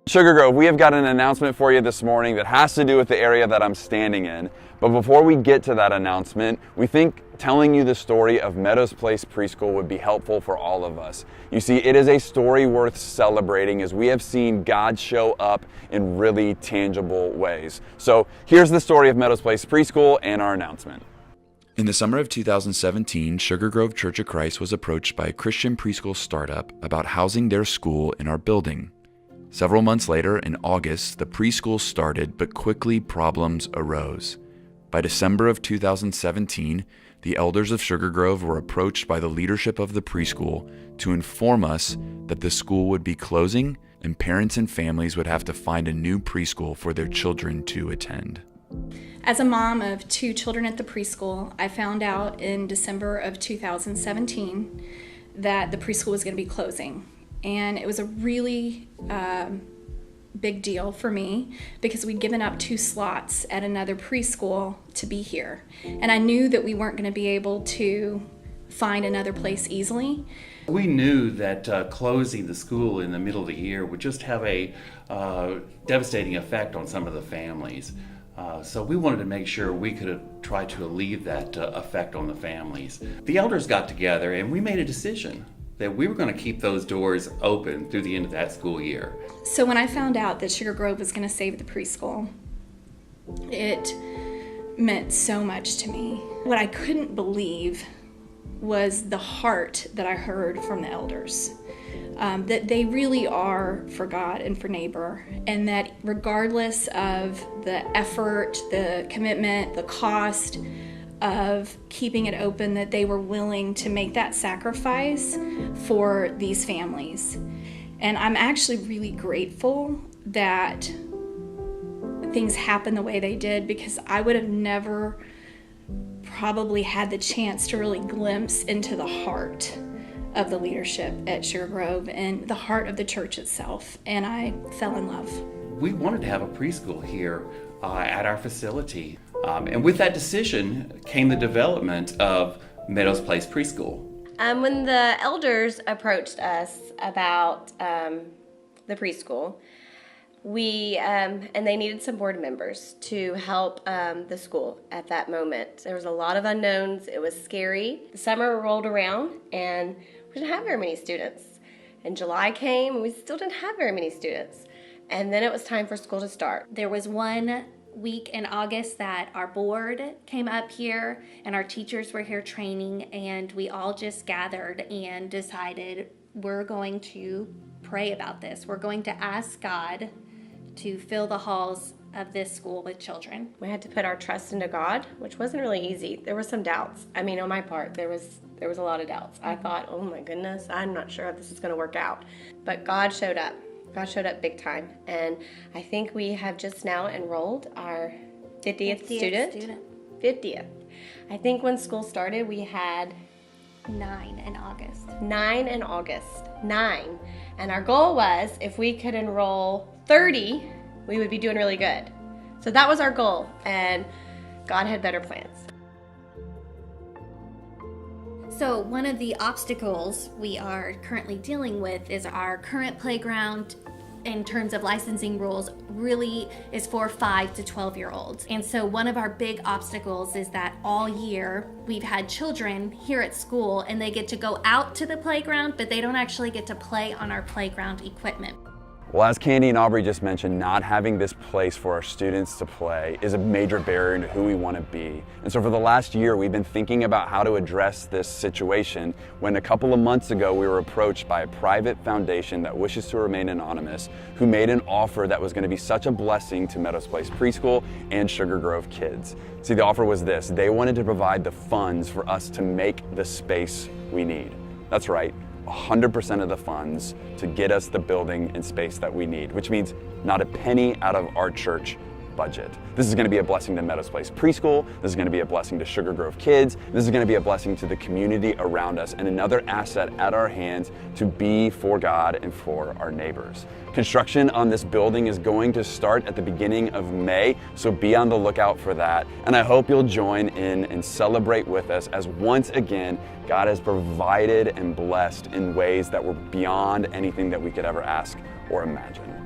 Sugar Grove, we have got an announcement for you this morning that has to do with the area that I'm standing in. But before we get to that announcement, we think telling you the story of Meadows Place Preschool would be helpful for all of us. You see, it is a story worth celebrating as we have seen God show up in really tangible ways. So here's the story of Meadows Place Preschool and our announcement. In the summer of 2017, Sugar Grove Church of Christ was approached by a Christian preschool startup about housing their school in our building. Several months later, in August, the preschool started, but quickly problems arose. By December of 2017, the elders of Sugar Grove were approached by the leadership of the preschool to inform us that the school would be closing and parents and families would have to find a new preschool for their children to attend. As a mom of 2 children at the preschool, I found out in December of 2017 that the preschool was going to be closing. And it was a really big deal for me because we'd given up 2 slots at another preschool to be here. And I knew that we weren't going to be able to find another place easily. We knew that closing the school in the middle of the year would just have a devastating effect on some of the families. So we wanted to make sure we could have tried to alleviate that effect on the families. The elders got together and we made a decision that we were going to keep those doors open through the end of that school year. So when I found out that Sugar Grove was going to save the preschool, it meant so much to me. What I couldn't believe was the heart that I heard from the elders. That they really are for God and for neighbor, and that regardless of the effort, the commitment, the cost of keeping it open, that they were willing to make that sacrifice for these families. And I'm actually really grateful that things happened the way they did, because I would have never probably had the chance to really glimpse into the heart of the leadership at Sugar Grove and the heart of the church itself, and I fell in love. We wanted to have a preschool here at our facility. And with that decision came the development of Meadows Place Preschool. When the elders approached us about the preschool, and they needed some board members to help the school at that moment. There was a lot of unknowns. It was scary. The summer rolled around and we didn't have very many students. And July came and we still didn't have very many students. And then it was time for school to start. There was one week in August that our board came up here and our teachers were here training, and we all just gathered and decided we're going to pray about this. We're going to ask God to fill the halls of this school with children. We had to put our trust into God, which wasn't really easy. There were some doubts. I mean, on my part, there was a lot of doubts. I thought, oh my goodness, I'm not sure if this is going to work out. But God showed up. God showed up big time. And I think we have just now enrolled our 50th student. 50th. I think when school started, we had 9 in August. 9 in August. 9. And our goal was, if we could enroll 30, we would be doing really good. So that was our goal, and God had better plans. So one of the obstacles we are currently dealing with is our current playground, in terms of licensing rules, really is for 5 to 12-year-olds. And so one of our big obstacles is that all year we've had children here at school and they get to go out to the playground, but they don't actually get to play on our playground equipment. Well, as Candy and Aubrey just mentioned, not having this place for our students to play is a major barrier to who we want to be. And so for the last year, we've been thinking about how to address this situation when a couple of months ago, we were approached by a private foundation that wishes to remain anonymous, who made an offer that was going to be such a blessing to Meadows Place Preschool and Sugar Grove kids. See, the offer was this: they wanted to provide the funds for us to make the space we need. That's right. 100% of the funds to get us the building and space that we need, which means not a penny out of our church budget. This is going to be a blessing to Meadows Place Preschool. This is going to be a blessing to Sugar Grove kids. This is going to be a blessing to the community around us, and another asset at our hands to be for God and for our neighbors. Construction on this building is going to start at the beginning of May, so be on the lookout for that. And I hope you'll join in and celebrate with us as once again, God has provided and blessed in ways that were beyond anything that we could ever ask or imagine.